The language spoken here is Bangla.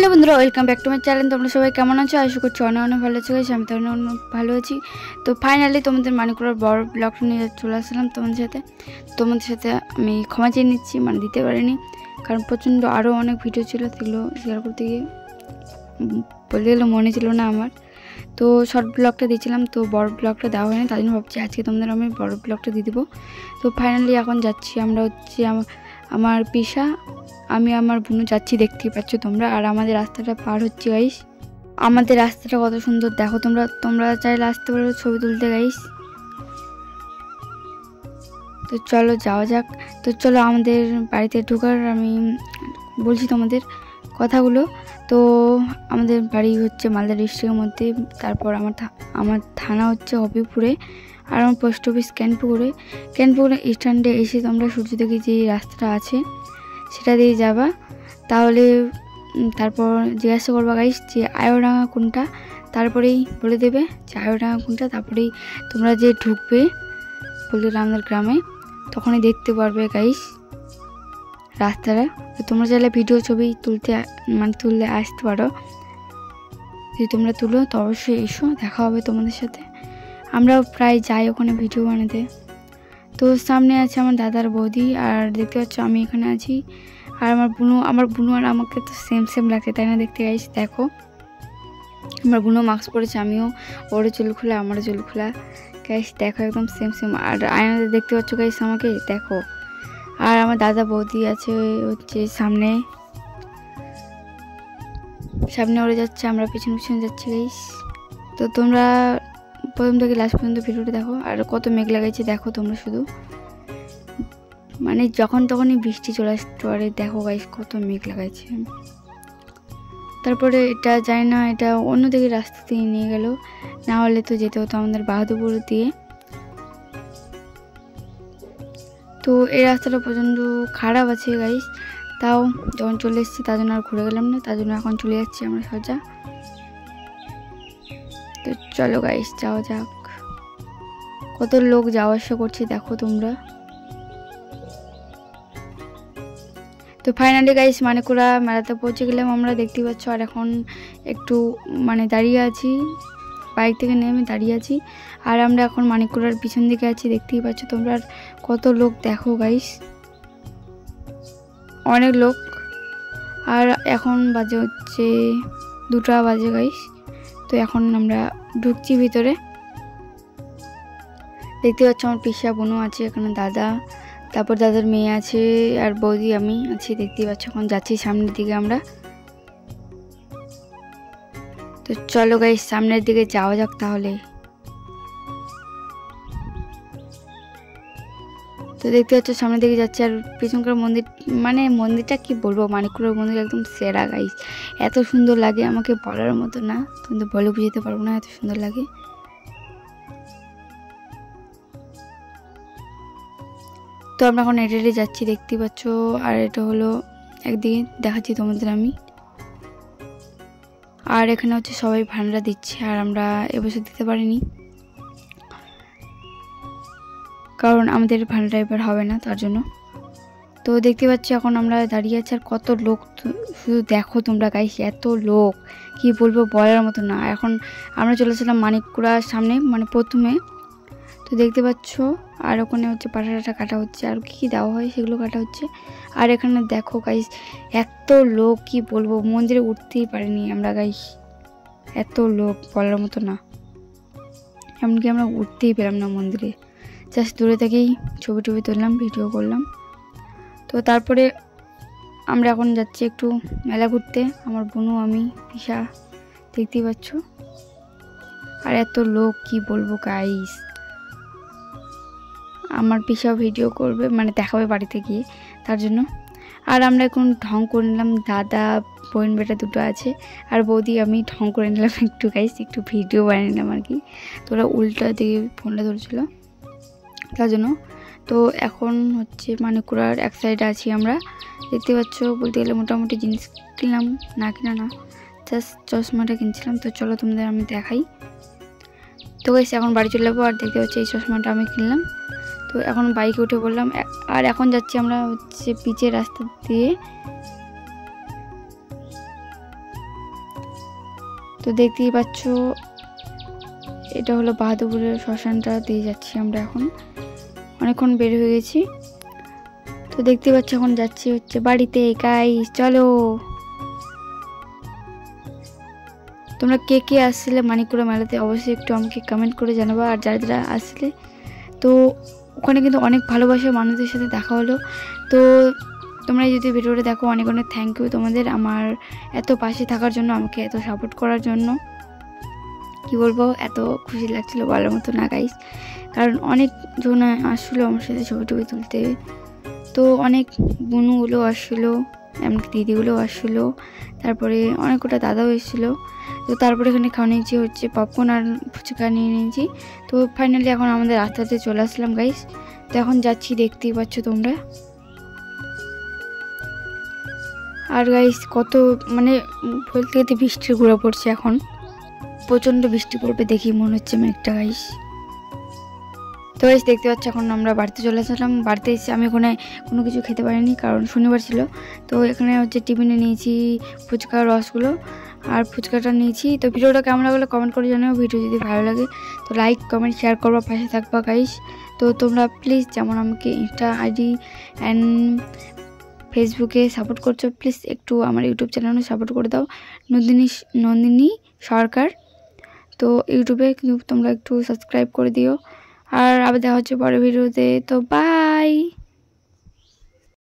হ্যালো বন্ধুরা, welcome back to my channel. তোমরা সবাই কেমন আছো? আশা করছি অনেক অনেক ভালো আছো। আমি তো অনেক ভালো আছি। তো ফাইনালি তোমাদের মানিকপুরের বড় ব্লগটা নিয়ে চলে আসলাম তোমাদের সাথে আমি ক্ষমা চেয়ে নিচ্ছি, মানে দিতে পারিনি, কারণ প্রচণ্ড আরও অনেক ভিডিও ছিল, সেগুলো শেয়ার করতে গিয়ে বলতে গেলে মনে ছিল না আমার। তো শর্ট ব্লগটা দিয়েছিলাম, তো বড় ব্লগটা দেওয়া হয়নি, তাই জন্য ভাবছি আজকে তোমাদের আমি বড় ব্লগটা দিয়ে দেবো। তো ফাইনালি এখন যাচ্ছি আমরা, হচ্ছে আমার পিসা, আমি আমার বোনও যাচ্ছি, দেখতেই পাচ্ছ তোমরা। আর আমাদের রাস্তাটা পার হচ্ছে গাইস। আমাদের রাস্তাটা কত সুন্দর দেখো তোমরা চাইলে আসতে পারো ছবি তুলতে গাইস। তো চলো যাওয়া যাক। তো চলো আমাদের বাড়িতে ঢোকার আমি বলছি তোমাদের কথাগুলো। তো আমাদের বাড়ি হচ্ছে মালদা ডিস্ট্রিক্টের মধ্যে, তারপর আমার থানা হচ্ছে হবিপুরে, আর আমার পোস্ট অফিস ক্যানপুকুরে স্ট্যান্ডে এসে তোমরা সূর্যদেবী যে রাস্তাটা আছে সেটা দিয়ে যাবা, তাহলে তারপর জিজ্ঞাসা করবা গাইস যে আয়োডাঙ্গা কোনটা, তারপরেই বলে দেবে যে আয়োডাঙ্গা কোনটা, তারপরেই তোমরা যে ঢুকবে বলে আমাদের গ্রামে, তখনই দেখতে পারবে গাইস রাস্তাটা। তো তোমরা চাইলে ভিডিও ছবি তুলতে আসতে পারো, যদি তোমরা তুলো তো অবশ্যই এসো, দেখা হবে তোমাদের সাথে। আমরাও প্রায় যাই ওখানে ভিডিও বানাতে। তো সামনে আছে আমার দাদার বৌদি, আর দেখতে পাচ্ছ আমি এখানে আছি, আর আমার বুনু আর আমাকে তো সেম লাগছে, তাই না? দেখতে গাইস দেখো, আমার বুনু মাস্ক পরেছে, আমিও, ওরও চুল খোলা আমারও চুল খোলা গাইস, দেখো একদম সেম। আর আয়নাতে দেখতে পাচ্ছ গাইস আমাকে দেখো। আর আমার দাদা বৌদি আছে হচ্ছে সামনে ওরে যাচ্ছে, আমরা পিছনে যাচ্ছি গাইস। তো তোমরা প্রথম থেকে লাস্ট পর্যন্ত ভিডিওটা দেখো। আর কত মেঘ লাগাইছে দেখো তোমরা, শুধু মানে যখন তখনই বৃষ্টি চলে আসতে পারে, দেখো গাইস কত মেঘ লাগাইছে। তারপরে এটা যায় না, এটা অন্যদিকে রাস্তা দিয়ে নিয়ে গেল, না হলে তো যেতে হতো আমাদের বাহাদুরপুর দিয়ে। তো এই রাস্তাটা প্রচণ্ড খারাপ আছে গাইস, তাও যখন চলে এসেছি তার জন্য আর ঘুরে গেলাম না, তার জন্য এখন চলে যাচ্ছি আমরা সোজা। তো চলো গাইস যাওয়া যাক। কত লোক যাওয়া আসা করছে দেখো তোমরা। তো ফাইনালি গাইস মানিকপুরা মেলাতে পৌঁছে গেলাম আমরা, দেখতেই পাচ্ছ। আর এখন একটু দাঁড়িয়ে আছি, বাইক থেকে নেমে দাঁড়িয়ে আছি, আর আমরা এখন মানিকপুরার পিছন দিকে আছি, দেখতেই পাচ্ছ তোমরা। আর কত লোক দেখো গাইস, অনেক লোক। আর এখন বাজে হচ্ছে 2টা বাজে গাইস। তো এখন আমরা ঢুকছি ভিতরে, দেখতে পাচ্ছ আমার পিসা বোনও আছে এখানে, দাদা, তারপর দাদার মেয়ে আছে, আর বৌদি আমি আছি, দেখতেই পাচ্ছ। এখন যাচ্ছি সামনের দিকে আমরা। তো চলো গাইস সামনের দিকে যাওয়া যাক তাহলে। তো দেখতে পাচ্ছ সামনের দিকে যাচ্ছে, আর পিছনকার মন্দিরটা কি বলবো, মানিকপুরের মন্দির একদম সেরা গাইস, এত সুন্দর লাগে, আমাকে বলার মতো না, কিন্তু বলে বুঝতে পারবো না, এত সুন্দর লাগে। তো আমরা এখন হেঁটে যাচ্ছি, দেখতেই পাচ্ছ। আর এটা হলো একদিকে দেখাচ্ছি তোমাদের আমি। আর এখানে হচ্ছে সবাই ভান্ডারা দিচ্ছে, আর আমরা এবছর দিতে পারিনি, কারণ আমাদের ভান্ডারা এবার হবে না, তার জন্য। তো দেখতে পাচ্ছি এখন আমরা দাঁড়িয়ে আছি, আর কত লোক শুধু দেখো তোমরা গাইস, এত লোক কি বলবো, বলার মতো না। এখন আমরা চলেছিলাম মানিকপুরার সামনে, প্রথমে। তো দেখতে পাচ্ছ, আর ওখানে হচ্ছে পাঠাটা কাটা হচ্ছে, আর কি দেওয়া হয় সেগুলো কাটা হচ্ছে। আর এখানে দেখো গাইস এত লোক, কি বলবো, মন্দিরে উঠতেই পারিনি আমরা গাইস, এত লোক বলার মতো না, এমনকি আমরা উঠতেই পেলাম না মন্দিরে, জাস্ট দূরে থেকেই ছবি তুললাম, ভিডিও করলাম। তো তারপরে আমরা এখন যাচ্ছি একটু মেলা ঘুরতে, আমার বোনও আমি পিসা, দেখতেই পাচ্ছ। আর এত লোক কি বলবো গাইস, আমার পিসাও ভিডিও করবে, দেখাবে বাড়িতে গিয়ে, তার জন্য। আর আমরা এখন ঢং করে নিলাম, দাদা বোন বেটা দুটো আছে, আর বৌদি আমি ঢং করে নিলাম একটু গাইস, একটু ভিডিও বানিয়ে নিলাম আর কি। তো ওরা উল্টা দিকে ফোনটা ধরেছিল, তার জন্য। তো এখন হচ্ছে মানিকপুরার এক সাইডে আছি আমরা, দেখতে পাচ্ছ। বলতে গেলে মোটামুটি জিনিস কিনলাম, না জাস্ট চশমাটা কিনছিলাম। তো চলো তোমাদের আমি দেখাই। তো গাইস এখন বাড়ি চলে যাবো, আর দেখতে পাচ্ছি এই চশমাটা আমি কিনলাম। তো এখন বাইকে উঠে পড়লাম, আর এখন যাচ্ছি আমরা হচ্ছে পিচের রাস্তা দিয়ে। তো দেখতেই পাচ্ছ এটা হলো বাহাদুরপুরের শ্মশানটা দিয়ে যাচ্ছি আমরা। এখন অনেকক্ষণ বের হয়ে গেছি, তো দেখতে পাচ্ছ এখন যাচ্ছি হচ্ছে বাড়িতে। গাইস চলো, তোমরা কে কে আসছিলে মানিককুড়া মেলাতে অবশ্যই একটু আমাকে কমেন্ট করে জানাবা। আর যারা যারা আসলে, তো ওখানে কিন্তু অনেক ভালোবাসার মানুষদের সাথে দেখা হলো। তো তোমরা যদি ভিডিওটা দেখো, অনেক অনেক থ্যাংক ইউ তোমাদের আমার এত পাশে থাকার জন্য, আমাকে এত সাপোর্ট করার জন্য। কি বলবো, এত খুশি লাগছিল বলার মতো না গাইস, কারণ অনেক জন আসছিলো আমার সাথে ছবি টবি তুলতে। তো অনেক বোনগুলো আসছিলো, এমনকি দিদিগুলো আসছিলো, তারপরে অনেক কটা দাদাও এসেছিলো। তো তারপরে এখানে খাওয়া নিয়েছি হচ্ছে পপকর্ন আর ফুচকা নিয়ে নিয়েছি। তো ফাইনালি এখন আমাদের আস্তে আস্তে চলে আসলাম গাইস। তো এখন যাচ্ছি, দেখতেই পাচ্ছ তোমরা। আর গাইস কত মানে বলতে গেলে বৃষ্টির গুঁড়া পড়ছে, এখন প্রচণ্ড বৃষ্টি পড়বে দেখি মনে হচ্ছে মেঘটা গাইস। তো গাইস দেখতে পাচ্ছি এখন আমরা বাড়িতে চলে আসলাম। বাড়িতে এসে আমি ওখানে কোনো কিছু খেতে পারিনি, কারণ শনিবার ছিল। তো এখানে হচ্ছে টিফিনে নিয়েছি ফুচকা রসগুলো আর ফুচকাটা নিয়েছি। তো ভিডিওটা কেমন লাগলো কমেন্ট করে জানাও। ভিডিও যদি ভালো লাগে তো লাইক কমেন্ট শেয়ার করবা, পাশে থাকবা গাইস। তো তোমরা প্লিজ যেমন আমাকে ইনস্টা আইডি অ্যান্ড ফেসবুকে সাপোর্ট করছো, প্লিজ একটু আমার ইউটিউব চ্যানেলও সাপোর্ট করে দাও, নন্দিনী সরকার। তো ইউটিউবে তোমরা একটু সাবস্ক্রাইব করে দিও। আর আবার দেখা হচ্ছে পরের ভিডিওতে। তো বাই।